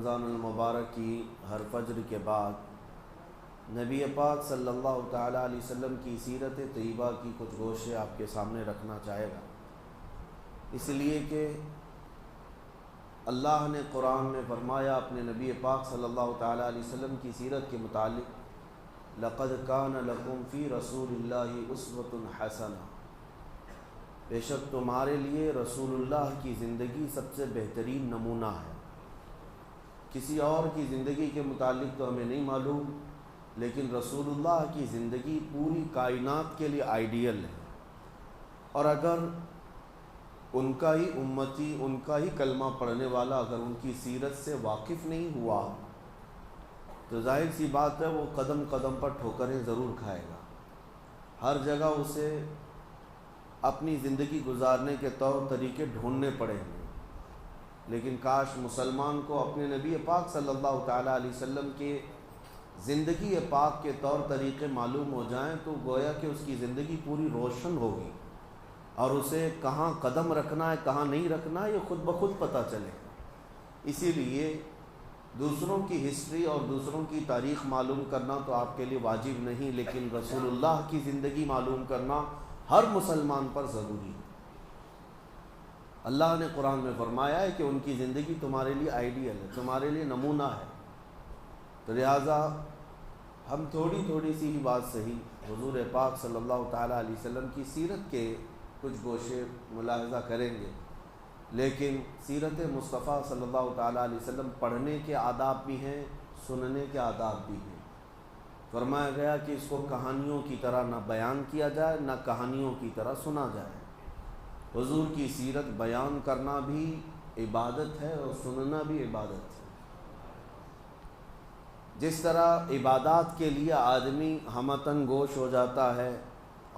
رمضان المبارک کی ہر فجر کے بعد نبی پاک صلی اللہ تعالیٰ علیہ وسلم کی سیرت طیبہ کی کچھ گوشے آپ کے سامنے رکھنا چاہے گا، اس لیے کہ اللہ نے قرآن میں فرمایا اپنے نبی پاک صلی اللہ تعالیٰ علیہ وسلم کی سیرت کے متعلق، لَقَدْ كَانَ لَكُمْ فِي رَسُولِ اللَّهِ أُسْوَةٌ حَسَنَةٌ، بے شک تمہارے لیے رسول اللہ کی زندگی سب سے بہترین نمونہ ہے۔ کسی اور کی زندگی کے متعلق تو ہمیں نہیں معلوم، لیکن رسول اللہ کی زندگی پوری کائنات کے لیے آئیڈیل ہے، اور اگر ان کا ہی امتی، ان کا ہی کلمہ پڑھنے والا اگر ان کی سیرت سے واقف نہیں ہوا تو ظاہر سی بات ہے وہ قدم قدم پر ٹھوکریں ضرور کھائے گا، ہر جگہ اسے اپنی زندگی گزارنے کے طور طریقے ڈھونڈنے پڑیں گے۔ لیکن کاش مسلمان کو اپنے نبی پاک صلی اللہ تعالیٰ علیہ وسلم کے زندگی پاک کے طور طریقے معلوم ہو جائیں تو گویا کہ اس کی زندگی پوری روشن ہوگی، اور اسے کہاں قدم رکھنا ہے کہاں نہیں رکھنا ہے یہ خود بخود پتہ چلے۔ اسی لیے دوسروں کی ہسٹری اور دوسروں کی تاریخ معلوم کرنا تو آپ کے لیے واجب نہیں، لیکن رسول اللہ کی زندگی معلوم کرنا ہر مسلمان پر ضروری ہے۔ اللہ نے قرآن میں فرمایا ہے کہ ان کی زندگی تمہارے لیے آئیڈیل ہے، تمہارے لیے نمونہ ہے، تو لہٰذا ہم تھوڑی تھوڑی سی ہی بات صحیح حضور پاک صلی اللہ تعالیٰ علیہ وسلم کی سیرت کے کچھ گوشے ملاحظہ کریں گے، لیکن سیرت مصطفیٰ صلی اللہ تعالیٰ علیہ وسلم پڑھنے کے آداب بھی ہیں، سننے کے آداب بھی ہیں۔ فرمایا گیا کہ اس کو کہانیوں کی طرح نہ بیان کیا جائے نہ کہانیوں کی طرح سنا جائے۔ حضور کی سیرت بیان کرنا بھی عبادت ہے اور سننا بھی عبادت ہے۔ جس طرح عبادات کے لیے آدمی ہمتن گوش ہو جاتا ہے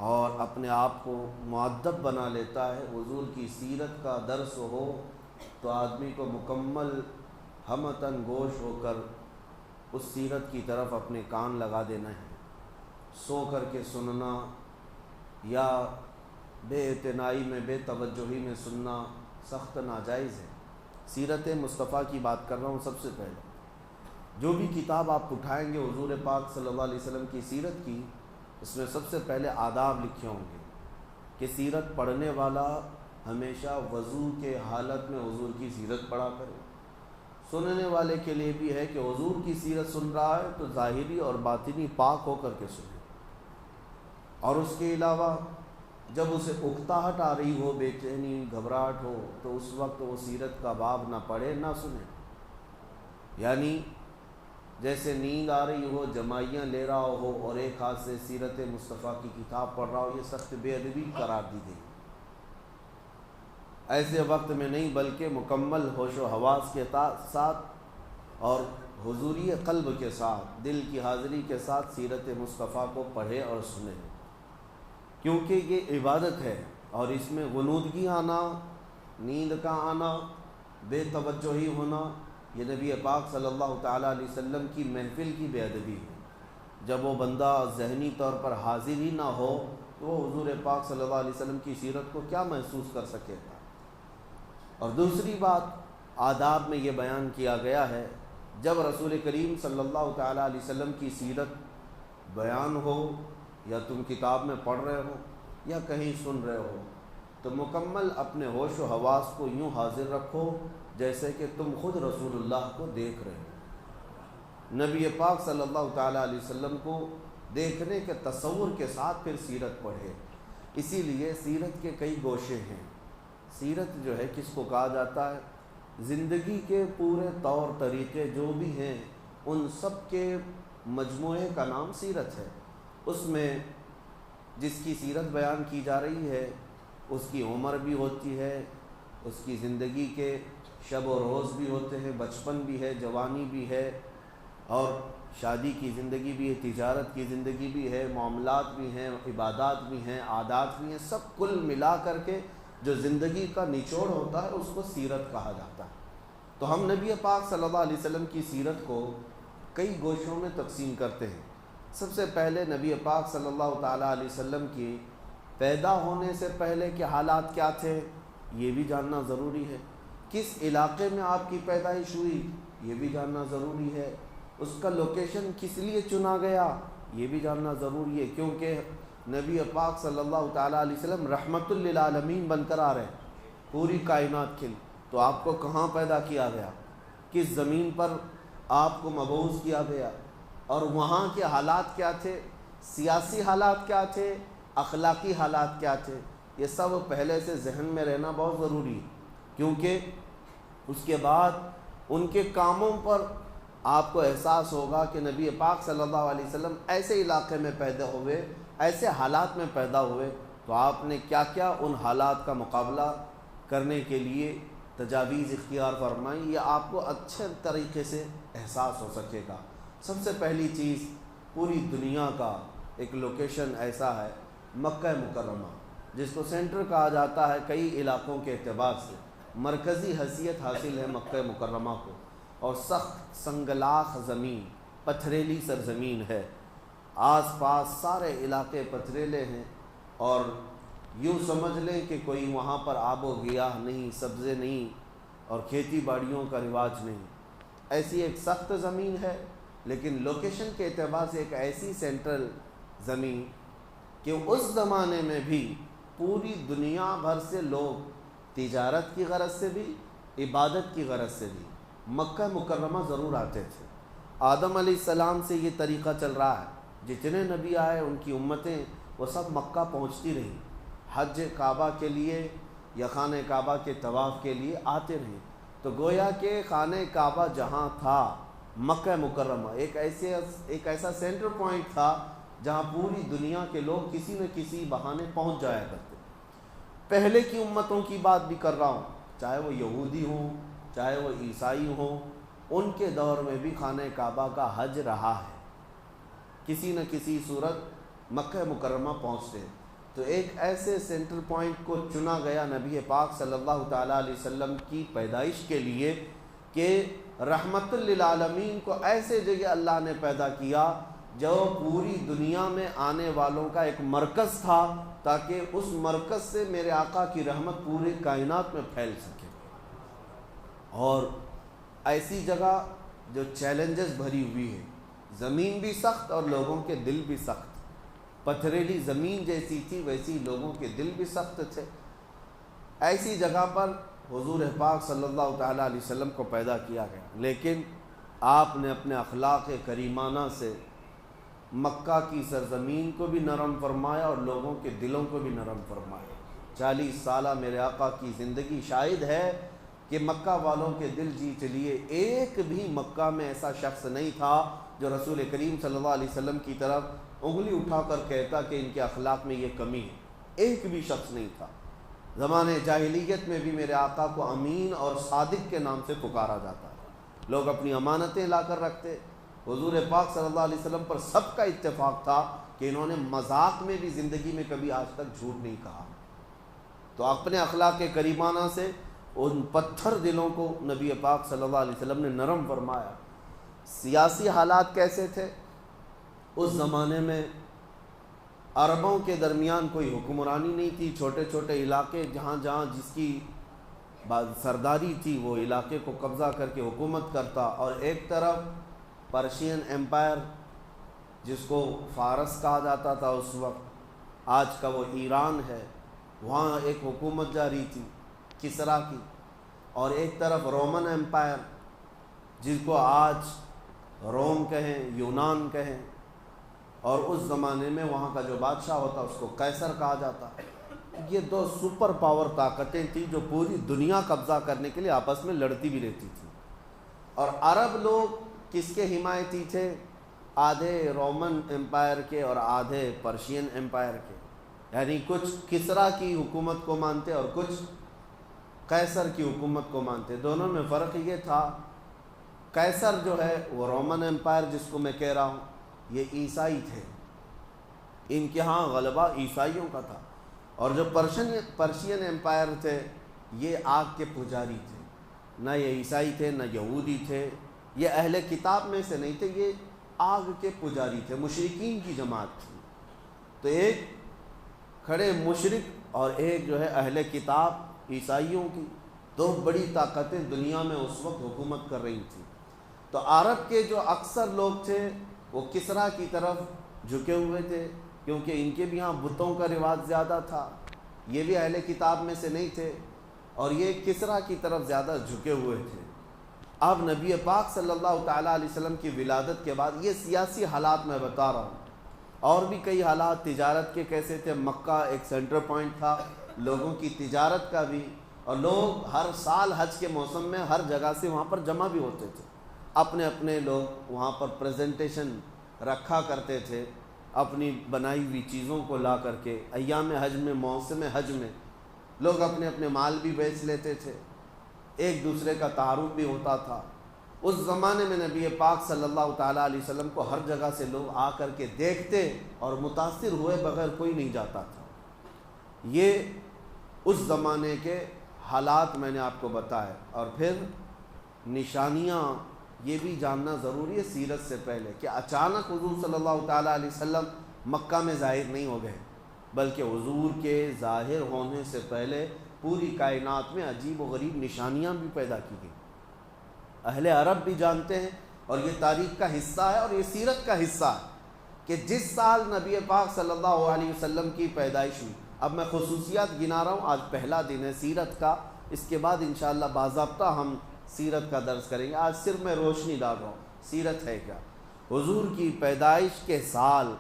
اور اپنے آپ کو مؤدب بنا لیتا ہے، حضور کی سیرت کا درس ہو تو آدمی کو مکمل ہمتن گوش ہو کر اس سیرت کی طرف اپنے کان لگا دینا ہے۔ سو کر کے سننا یا بے اعتنائی میں بے توجہی میں سننا سخت ناجائز ہے۔ سیرت مصطفیٰ کی بات کر رہا ہوں۔ سب سے پہلے جو بھی کتاب آپ اٹھائیں گے حضور پاک صلی اللہ علیہ وسلم کی سیرت کی، اس میں سب سے پہلے آداب لکھے ہوں گے کہ سیرت پڑھنے والا ہمیشہ وضو کے حالت میں حضور کی سیرت پڑھا کرے۔ سننے والے کے لیے بھی ہے کہ حضور کی سیرت سن رہا ہے تو ظاہری اور باطنی پاک ہو کر کے سنے، اور اس کے علاوہ جب اسے اکتاہٹ آ رہی ہو، بے چینی گھبراہٹ ہو، تو اس وقت وہ سیرت کا باب نہ پڑھے نہ سنے۔ یعنی جیسے نیند آ رہی ہو، جمائیاں لے رہا ہو اور ایک ہاتھ سے سیرت مصطفیٰ کی کتاب پڑھ رہا ہو، یہ سخت بے ادبی قرار دی گئی۔ ایسے وقت میں نہیں بلکہ مکمل ہوش و حواس کے ساتھ اور حضوری قلب کے ساتھ، دل کی حاضری کے ساتھ سیرت مصطفیٰ کو پڑھے اور سنے، کیونکہ یہ عبادت ہے، اور اس میں غنودگی آنا، نیند کا آنا، بے توجہی ہونا، یہ نبی پاک صلی اللہ تعالیٰ علیہ وسلم کی محفل کی بے ادبی ہے۔ جب وہ بندہ ذہنی طور پر حاضر ہی نہ ہو تو وہ حضور پاک صلی اللہ علیہ وسلم کی سیرت کو کیا محسوس کر سکے گا۔ اور دوسری بات آداب میں یہ بیان کیا گیا ہے، جب رسول کریم صلی اللہ تعالیٰ علیہ وسلم کی سیرت بیان ہو، یا تم کتاب میں پڑھ رہے ہو یا کہیں سن رہے ہو، تو مکمل اپنے ہوش و حواس کو یوں حاضر رکھو جیسے کہ تم خود رسول اللہ کو دیکھ رہے ہو۔ نبی پاک صلی اللہ تعالیٰ علیہ وسلم کو دیکھنے کے تصور کے ساتھ پھر سیرت پڑھے۔ اسی لیے سیرت کے کئی گوشے ہیں۔ سیرت جو ہے کس کو کہا جاتا ہے؟ زندگی کے پورے طور طریقے جو بھی ہیں ان سب کے مجموعے کا نام سیرت ہے۔ اس میں جس کی سیرت بیان کی جا رہی ہے اس کی عمر بھی ہوتی ہے، اس کی زندگی کے شب و روز بھی ہوتے ہیں، بچپن بھی ہے، جوانی بھی ہے، اور شادی کی زندگی بھی ہے، تجارت کی زندگی بھی ہے، معاملات بھی ہیں، عبادات بھی ہیں، عادات بھی ہیں، سب کل ملا کر کے جو زندگی کا نچوڑ ہوتا ہے اس کو سیرت کہا جاتا ہے۔ تو ہم نبی پاک صلی اللہ علیہ وسلم کی سیرت کو کئی گوشوں میں تقسیم کرتے ہیں۔ سب سے پہلے نبی پاک صلی اللہ تعالیٰ علیہ وسلم کی پیدا ہونے سے پہلے کے حالات کیا تھے یہ بھی جاننا ضروری ہے۔ کس علاقے میں آپ کی پیدائش ہوئی، یہ بھی جاننا ضروری ہے، اس کا لوکیشن کس لیے چنا گیا یہ بھی جاننا ضروری ہے، کیونکہ نبی پاک صلی اللہ تعالیٰ علیہ وسلم رحمت للعالمین بن کر آ رہے ہیں پوری کائنات کے لیے۔ تو آپ کو کہاں پیدا کیا گیا، کس زمین پر آپ کو مبعوث کیا گیا، اور وہاں کے حالات کیا تھے، سیاسی حالات کیا تھے، اخلاقی حالات کیا تھے، یہ سب پہلے سے ذہن میں رہنا بہت ضروری ہے، کیونکہ اس کے بعد ان کے کاموں پر آپ کو احساس ہوگا کہ نبی پاک صلی اللہ علیہ وسلم ایسے علاقے میں پیدا ہوئے، ایسے حالات میں پیدا ہوئے، تو آپ نے کیا کیا ان حالات کا مقابلہ کرنے کے لیے تجاویز اختیار فرمائی، یہ آپ کو اچھے طریقے سے احساس ہو سکے گا۔ سب سے پہلی چیز، پوری دنیا کا ایک لوکیشن ایسا ہے مکہ مکرمہ، جس کو سینٹر کہا جاتا ہے کئی علاقوں کے اعتبار سے، مرکزی حیثیت حاصل ہے مکہ مکرمہ کو، اور سخت سنگلاخ زمین، پتھریلی سرزمین ہے، آس پاس سارے علاقے پتھریلے ہیں، اور یوں سمجھ لیں کہ کوئی وہاں پر آب و گیاہ نہیں، سبزے نہیں، اور کھیتی باڑیوں کا رواج نہیں، ایسی ایک سخت زمین ہے، لیکن لوکیشن کے اعتبار سے ایک ایسی سینٹرل زمین کہ اس زمانے میں بھی پوری دنیا بھر سے لوگ تجارت کی غرض سے بھی، عبادت کی غرض سے بھی مکہ مکرمہ ضرور آتے تھے۔ آدم علیہ السلام سے یہ طریقہ چل رہا ہے، جتنے نبی آئے ان کی امتیں وہ سب مکہ پہنچتی رہیں، حج کعبہ کے لیے یا خانہ کعبہ کے طواف کے لیے آتے رہیں۔ تو گویا کہ خانہ کعبہ جہاں تھا مکہ مکرمہ ایک ایسا سینٹر پوائنٹ تھا جہاں پوری دنیا کے لوگ کسی نہ کسی بہانے پہنچ جایا کرتے۔ پہلے کی امتوں کی بات بھی کر رہا ہوں، چاہے وہ یہودی ہوں، چاہے وہ عیسائی ہوں، ان کے دور میں بھی خانہ کعبہ کا حج رہا ہے، کسی نہ کسی صورت مکہ مکرمہ پہنچتے ہیں۔ تو ایک ایسے سینٹر پوائنٹ کو چنا گیا نبی پاک صلی اللہ تعالیٰ علیہ وسلم کی پیدائش کے لیے کہ رحمت للعالمین کو ایسے جگہ اللہ نے پیدا کیا جو پوری دنیا میں آنے والوں کا ایک مرکز تھا، تاکہ اس مرکز سے میرے آقا کی رحمت پورے کائنات میں پھیل سکے، اور ایسی جگہ جو چیلنجز بھری ہوئی ہے، زمین بھی سخت اور لوگوں کے دل بھی سخت، پتھریلی زمین جیسی تھی ویسی لوگوں کے دل بھی سخت تھے۔ ایسی جگہ پر حضور پاک صلی اللہ تعالیٰ علیہ وسلم کو پیدا کیا گیا، لیکن آپ نے اپنے اخلاق کریمانہ سے مکہ کی سرزمین کو بھی نرم فرمایا اور لوگوں کے دلوں کو بھی نرم فرمایا۔ 40 سالہ میرے آقا کی زندگی شاہد ہے کہ مکہ والوں کے دل جیت لیے۔ ایک بھی مکہ میں ایسا شخص نہیں تھا جو رسول کریم صلی اللہ علیہ وسلم کی طرف انگلی اٹھا کر کہتا کہ ان کے اخلاق میں یہ کمی ہے، ایک بھی شخص نہیں تھا۔ زمانے جاہلیت میں بھی میرے آقا کو امین اور صادق کے نام سے پکارا جاتا ہے، لوگ اپنی امانتیں لا کر رکھتے۔ حضور پاک صلی اللہ علیہ وسلم پر سب کا اتفاق تھا کہ انہوں نے مذاق میں بھی زندگی میں کبھی آج تک جھوٹ نہیں کہا۔ تو اپنے اخلاق کریمانہ سے ان پتھر دلوں کو نبی پاک صلی اللہ علیہ وسلم نے نرم فرمایا۔ سیاسی حالات کیسے تھے اس زمانے میں؟ عربوں کے درمیان کوئی حکمرانی نہیں تھی، چھوٹے چھوٹے علاقے جہاں جہاں جس کی سرداری تھی وہ علاقے کو قبضہ کر کے حکومت کرتا، اور ایک طرف پرشین ایمپائر جس کو فارس کہا جاتا تھا اس وقت، آج کا وہ ایران ہے، وہاں ایک حکومت جاری تھی کسرا کی، اور ایک طرف رومن ایمپائر جس کو آج روم کہیں، یونان کہیں، اور اس زمانے میں وہاں کا جو بادشاہ ہوتا اس کو قیصر کہا جاتا۔ یہ دو سپر پاور طاقتیں تھیں جو پوری دنیا قبضہ کرنے کے لیے آپس میں لڑتی بھی رہتی تھی۔ اور عرب لوگ کس کے حمایتی تھے؟ آدھے رومن ایمپائر کے اور آدھے پرشین ایمپائر کے، یعنی کچھ کسرا کی حکومت کو مانتے اور کچھ قیصر کی حکومت کو مانتے۔ دونوں میں فرق یہ تھا، قیصر جو ہے وہ رومن ایمپائر جس کو میں کہہ رہا ہوں، یہ عیسائی تھے، ان کے ہاں غلبہ عیسائیوں کا تھا، اور جو پرشین ایمپائر تھے یہ آگ کے پجاری تھے، نہ یہ عیسائی تھے نہ یہودی تھے، یہ اہل کتاب میں سے نہیں تھے، یہ آگ کے پجاری تھے، مشرکین کی جماعت تھی۔ تو ایک کھڑے مشرک اور ایک جو ہے اہل کتاب عیسائیوں کی، دو بڑی طاقتیں دنیا میں اس وقت حکومت کر رہی تھیں۔ تو عرب کے جو اکثر لوگ تھے وہ کسریٰ کی طرف جھکے ہوئے تھے، کیونکہ ان کے بھی یہاں بتوں کا رواج زیادہ تھا، یہ بھی اہل کتاب میں سے نہیں تھے، اور یہ کسریٰ کی طرف زیادہ جھکے ہوئے تھے۔ اب نبی پاک صلی اللہ تعالیٰ علیہ وسلم کی ولادت کے بعد یہ سیاسی حالات میں بتا رہا ہوں، اور بھی کئی حالات تجارت کے کیسے تھے۔ مکہ ایک سینٹر پوائنٹ تھا لوگوں کی تجارت کا بھی، اور لوگ ہر سال حج کے موسم میں ہر جگہ سے وہاں پر جمع بھی ہوتے تھے، اپنے اپنے لوگ وہاں پر پریزنٹیشن رکھا کرتے تھے اپنی بنائی ہوئی چیزوں کو لا کر کے۔ ایام حج میں، موسم حج میں لوگ اپنے اپنے مال بھی بیچ لیتے تھے، ایک دوسرے کا تعارف بھی ہوتا تھا۔ اس زمانے میں نبی پاک صلی اللہ تعالیٰ علیہ وسلم کو ہر جگہ سے لوگ آ کر کے دیکھتے اور متاثر ہوئے بغیر کوئی نہیں جاتا تھا۔ یہ اس زمانے کے حالات میں نے آپ کو بتائے۔ اور پھر نشانیاں یہ بھی جاننا ضروری ہے سیرت سے پہلے کہ اچانک حضور صلی اللہ تعالیٰ علیہ وسلم مکہ میں ظاہر نہیں ہو گئے، بلکہ حضور کے ظاہر ہونے سے پہلے پوری کائنات میں عجیب و غریب نشانیاں بھی پیدا کی گئیں۔ اہل عرب بھی جانتے ہیں، اور یہ تاریخ کا حصہ ہے اور یہ سیرت کا حصہ ہے کہ جس سال نبی پاک صلی اللہ علیہ وسلم کی پیدائش ہوئی، اب میں خصوصیات گنا رہا ہوں، آج پہلا دن ہے سیرت کا، اس کے بعد انشاءاللہ باضابطہ ہم سیرت کا درس کریں گے۔ آج صرف میں روشنی ڈال رہا ہوں سیرت ہے کیا۔ حضور کی پیدائش کے سال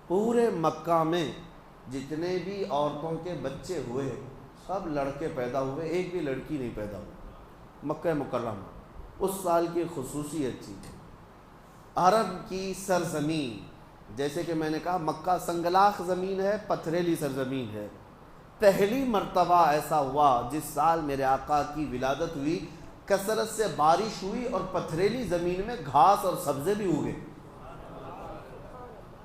پورے مکہ میں جتنے بھی عورتوں کے بچے ہوئے سب لڑکے پیدا ہوئے، ایک بھی لڑکی نہیں پیدا ہوئی مکہ مکرمہ۔ اس سال کی خصوصیت تھی عرب کی سرزمین، جیسے کہ میں نے کہا مکہ سنگلاخ زمین ہے، پتھریلی سرزمین ہے۔ پہلی مرتبہ ایسا ہوا جس سال میرے آقا کی ولادت ہوئی، کثرت سے بارش ہوئی اور پتھریلی زمین میں گھاس اور سبزے بھی اگے۔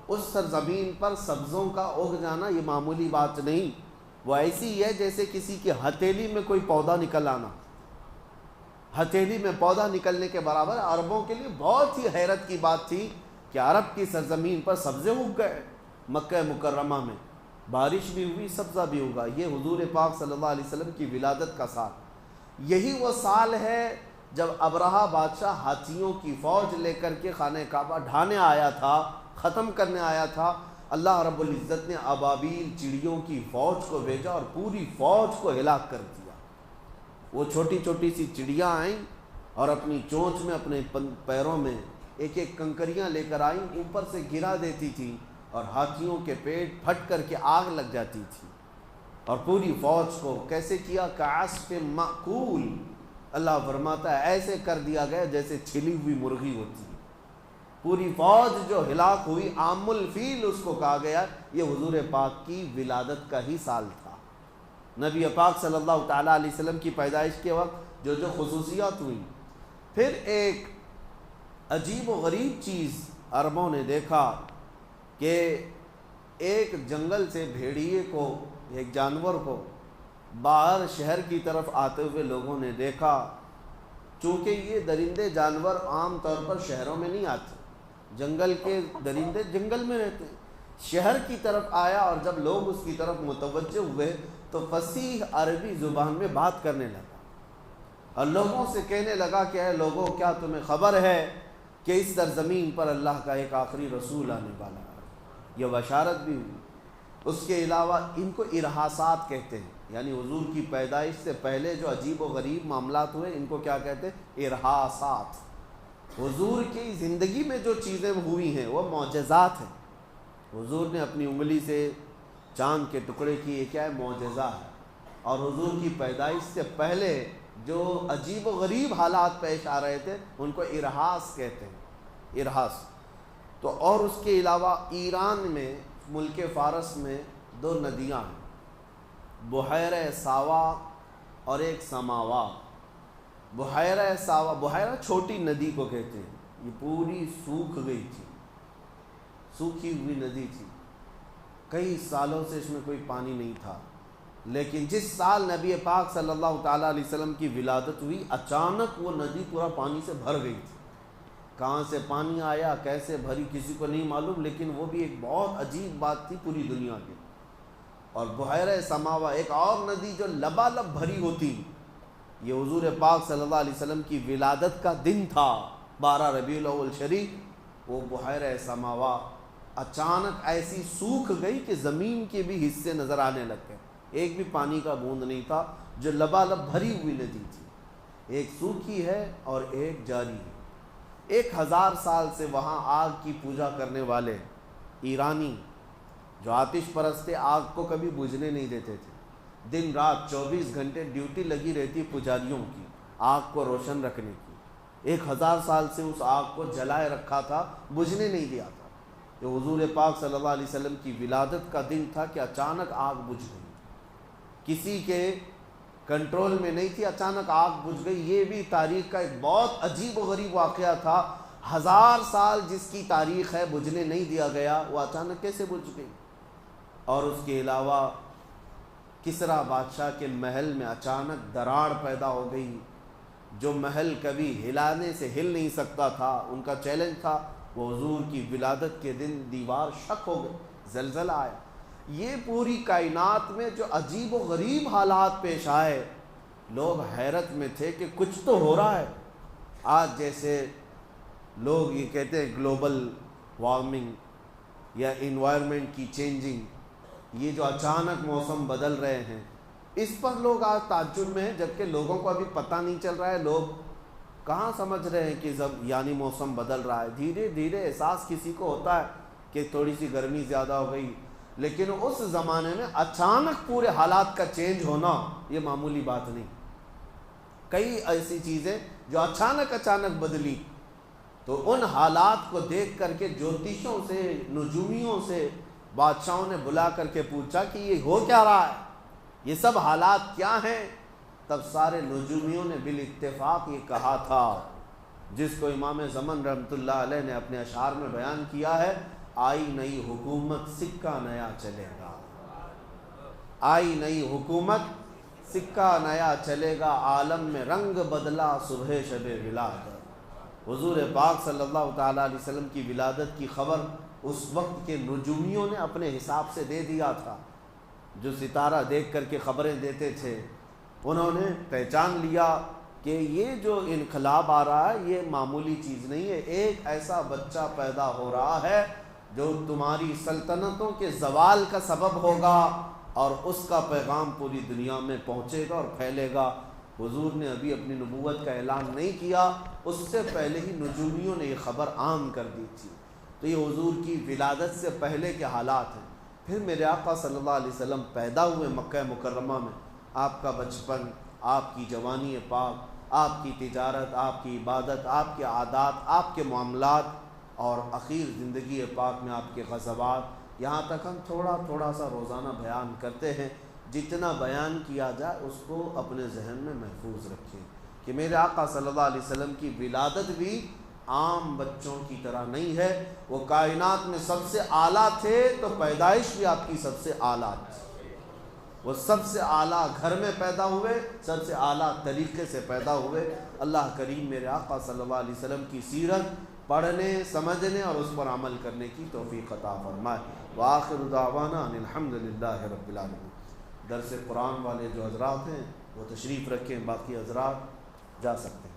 اس سرزمین پر سبزوں کا اگ جانا یہ معمولی بات نہیں، وہ ایسی ہی ہے جیسے کسی کی ہتھیلی میں کوئی پودا نکل آنا۔ ہتھیلی میں پودا نکلنے کے برابر عربوں کے لیے بہت ہی حیرت کی بات تھی کہ عرب کی سرزمین پر سبزے اگ گئے۔ مکہ مکرمہ میں بارش بھی ہوئی، سبزہ بھی اگا۔ یہ حضور پاک صلی اللہ علیہ وسلم کی ولادت کا سال، یہی وہ سال ہے جب ابرہہ بادشاہ ہاتھیوں کی فوج لے کر کے خانہ کعبہ ڈھانے آیا تھا، ختم کرنے آیا تھا۔ اللہ رب العزت نے ابابیل چڑیوں کی فوج کو بھیجا اور پوری فوج کو ہلاک کر دیا۔ وہ چھوٹی چھوٹی سی چڑیاں آئیں اور اپنی چونچ میں، اپنے پیروں میں ایک ایک کنکریاں لے کر آئیں، اوپر سے گرا دیتی تھی اور ہاتھیوں کے پیٹ پھٹ کر کے آگ لگ جاتی تھی، اور پوری فوج کو کیسے کیا، کعصف مأکول، اللہ فرماتا ہے ایسے کر دیا گیا جیسے چھلی ہوئی مرغی ہوتی ہے۔ پوری فوج جو ہلاک ہوئی، عام الفیل اس کو کہا گیا۔ یہ حضور پاک کی ولادت کا ہی سال تھا۔ نبی پاک صلی اللہ تعالیٰ علیہ وسلم کی پیدائش کے وقت جو جو خصوصیات ہوئیں۔ پھر ایک عجیب و غریب چیز عربوں نے دیکھا کہ ایک جنگل سے بھیڑیے کو، ایک جانور کو باہر شہر کی طرف آتے ہوئے لوگوں نے دیکھا۔ چونکہ یہ درندے جانور عام طور پر شہروں میں نہیں آتے، جنگل کے درندے جنگل میں رہتے ہیں۔ شہر کی طرف آیا اور جب لوگ اس کی طرف متوجہ ہوئے تو فصیح عربی زبان میں بات کرنے لگا اور لوگوں سے کہنے لگا کہ اے لوگوں، کیا تمہیں خبر ہے کہ اس سرزمین پر اللہ کا ایک آخری رسول آنے والا ہے؟ یہ بشارت بھی ہوئی۔ اس کے علاوہ ان کو ارحاسات کہتے ہیں، یعنی حضور کی پیدائش سے پہلے جو عجیب و غریب معاملات ہوئے ان کو کیا کہتے ہیں؟ ارحاسات۔ حضور کی زندگی میں جو چیزیں ہوئی ہیں وہ معجزات ہیں۔ حضور نے اپنی انگلی سے چاند کے ٹکڑے کیے، کیا ہے؟ معجزہ ہے۔ اور حضور کی پیدائش سے پہلے جو عجیب و غریب حالات پیش آ رہے تھے ان کو ارحاس کہتے ہیں، ارحاس۔ تو اور اس کے علاوہ ایران میں، ملک فارس میں 2 ندیاں ہیں، بحیرہ ساوا اور ایک سماوا۔ بحیرہ ساوا، بحیرہ چھوٹی ندی کو کہتے ہیں، یہ پوری سوکھ گئی تھی، سوکھی ہوئی ندی تھی، کئی سالوں سے اس میں کوئی پانی نہیں تھا۔ لیکن جس سال نبی پاک صلی اللہ تعالیٰ علیہ وسلم کی ولادت ہوئی، اچانک وہ ندی پورا پانی سے بھر گئی تھی۔ کہاں سے پانی آیا، کیسے بھری، کسی کو نہیں معلوم، لیکن وہ بھی ایک بہت عجیب بات تھی پوری دنیا کی۔ اور بحیرہ سماوا، ایک اور ندی جو لبالب بھری ہوتی، یہ حضور پاک صلی اللہ علیہ وسلم کی ولادت کا دن تھا۔ 12 ربیع الاول شریف وہ بحیرہ سماوا اچانک ایسی سوکھ گئی کہ زمین کے بھی حصے نظر آنے لگ گئے، ایک بھی پانی کا بوند نہیں تھا، جو لبالب بھری ہوئی ندی تھی، ایک سوکھی ہے اور ایک جاری ہے۔ 1000 سال سے وہاں آگ کی پوجا کرنے والے ایرانی جو آتش پرست تھے، آگ کو کبھی بجھنے نہیں دیتے تھے، دن رات 24 گھنٹے ڈیوٹی لگی رہتی پجاریوں کی آگ کو روشن رکھنے کی۔ 1000 سال سے اس آگ کو جلائے رکھا تھا، بجھنے نہیں دیا تھا۔ جو حضور پاک صلی اللہ علیہ وسلم کی ولادت کا دن تھا کہ اچانک آگ بجھ گئی، کسی کے کنٹرول میں نہیں تھی، اچانک آگ بجھ گئی۔ یہ بھی تاریخ کا ایک بہت عجیب و غریب واقعہ تھا، 1000 سال جس کی تاریخ ہے بجھنے نہیں دیا گیا، وہ اچانک کیسے بجھ گئی۔ اور اس کے علاوہ کسریٰ بادشاہ کے محل میں اچانک دراڑ پیدا ہو گئی، جو محل کبھی ہلانے سے ہل نہیں سکتا تھا، ان کا چیلنج تھا، وہ حضور کی ولادت کے دن دیوار شک ہو گئی، زلزلہ آیا۔ یہ پوری کائنات میں جو عجیب و غریب حالات پیش آئے، لوگ حیرت میں تھے کہ کچھ تو ہو رہا ہے۔ آج جیسے لوگ یہ کہتے ہیں گلوبل وارمنگ یا انوائرمنٹ کی چینجنگ، یہ جو اچانک موسم بدل رہے ہیں، اس پر لوگ آج تعجب میں ہیں، جبکہ لوگوں کو ابھی پتہ نہیں چل رہا ہے، لوگ کہاں سمجھ رہے ہیں کہ یعنی موسم بدل رہا ہے۔ دھیرے دھیرے احساس کسی کو ہوتا ہے کہ تھوڑی سی گرمی زیادہ ہو گئی، لیکن اس زمانے میں اچانک پورے حالات کا چینج ہونا یہ معمولی بات نہیں۔ کئی ایسی چیزیں جو اچانک بدلی، تو ان حالات کو دیکھ کر کے جوتیشوں سے، نجومیوں سے بادشاہوں نے بلا کر کے پوچھا کہ یہ ہو کیا رہا ہے، یہ سب حالات کیا ہیں؟ تب سارے نجومیوں نے بالاتفاق یہ کہا تھا، جس کو امام زمن رحمۃ اللہ علیہ نے اپنے اشعار میں بیان کیا ہے، آئی نئی حکومت سکہ نیا چلے گا، آئی نئی حکومت سکہ نیا چلے گا، عالم میں رنگ بدلا صبح شب ولادت۔ حضور پاک صلی اللہ تعالیٰ علیہ وسلم کی ولادت کی خبر اس وقت کے نجومیوں نے اپنے حساب سے دے دیا تھا، جو ستارہ دیکھ کر کے خبریں دیتے تھے، انہوں نے پہچان لیا کہ یہ جو انقلاب آ رہا ہے یہ معمولی چیز نہیں ہے، ایک ایسا بچہ پیدا ہو رہا ہے جو تمہاری سلطنتوں کے زوال کا سبب ہوگا، اور اس کا پیغام پوری دنیا میں پہنچے گا اور پھیلے گا۔ حضور نے ابھی اپنی نبوت کا اعلان نہیں کیا، اس سے پہلے ہی نجومیوں نے یہ خبر عام کر دی تھی۔ تو یہ حضور کی ولادت سے پہلے کے حالات ہیں۔ پھر میرے آقا صلی اللہ علیہ وسلم پیدا ہوئے مکہ مکرمہ میں، آپ کا بچپن، آپ کی جوانی پاک، آپ کی تجارت، آپ کی عبادت، آپ کے عادات، آپ کے معاملات، اور اخیر زندگی پاک میں آپ کے غزوات، یہاں تک ہم تھوڑا تھوڑا سا روزانہ بیان کرتے ہیں۔ جتنا بیان کیا جائے اس کو اپنے ذہن میں محفوظ رکھیں کہ میرے آقا صلی اللہ علیہ وسلم کی ولادت بھی عام بچوں کی طرح نہیں ہے، وہ کائنات میں سب سے اعلیٰ تھے، تو پیدائش بھی آپ کی سب سے اعلیٰ تھی، وہ سب سے اعلیٰ گھر میں پیدا ہوئے، سب سے اعلیٰ طریقے سے پیدا ہوئے۔ اللہ کریم میرے آقا صلی اللہ علیہ وسلم کی سیرت پڑھنے، سمجھنے اور اس پر عمل کرنے کی توفیق عطا فرمائے۔ وآخر دعوانا ان الحمد للہ رب العالمین۔ درس قرآن والے جو حضرات ہیں وہ تشریف رکھیں، باقی حضرات جا سکتے ہیں۔